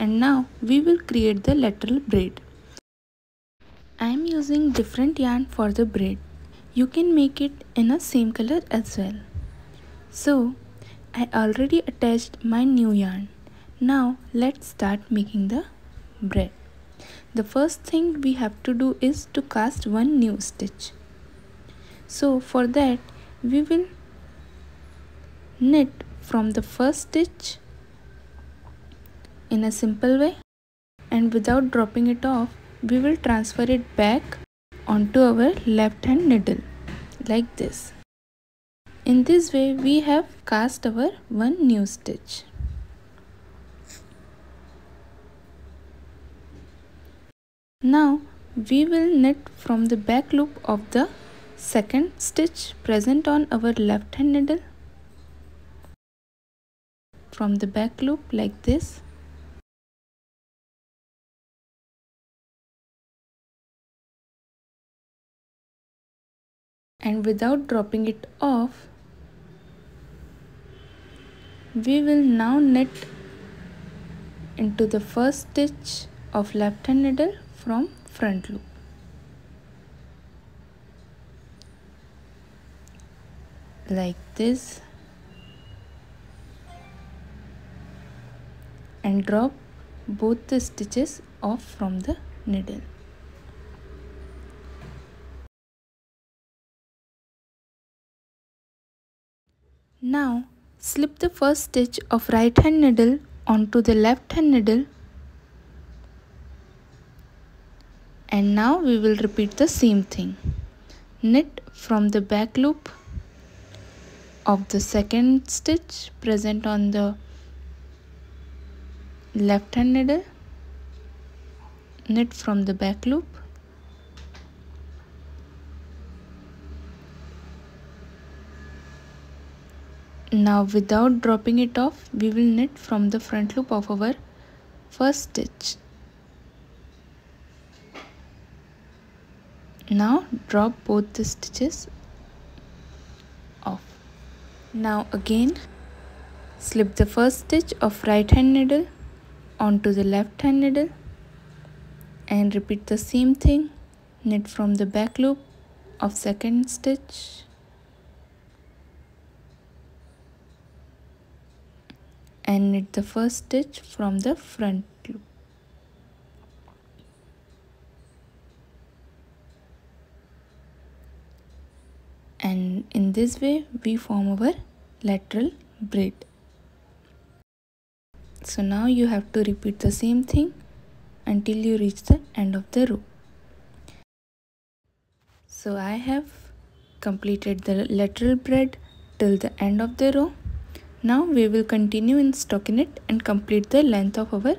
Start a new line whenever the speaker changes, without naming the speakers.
And now we will create the lateral braid. I am using different yarn for the braid. You can make it in a same color as well. So I already attached my new yarn. Now let's start making the braid. The first thing we have to do is to cast one new stitch. So for that we will knit from the first stitch in a simple way, and without dropping it off we will transfer it back onto our left hand needle like this. In this way we have cast our one new stitch. Now we will knit from the back loop of the second stitch present on our left hand needle, from the back loop like this. And without dropping it off, we will now knit into the first stitch of left hand needle from front loop. Like this, and drop both the stitches off from the needle. Now slip the first stitch of right hand needle onto the left hand needle, and now we will repeat the same thing. Knit from the back loop of the second stitch present on the left hand needle, knit from the back loop, now without dropping it off we will knit from the front loop of our first stitch. Now drop both the stitches off. Now again slip the first stitch of right hand needle onto the left hand needle and repeat the same thing. Knit from the back loop of second stitch and knit the first stitch from the front loop. And in this way we form our lateral braid. So now you have to repeat the same thing until you reach the end of the row. So I have completed the lateral braid till the end of the row. Now we will continue in stockinette and complete the length of our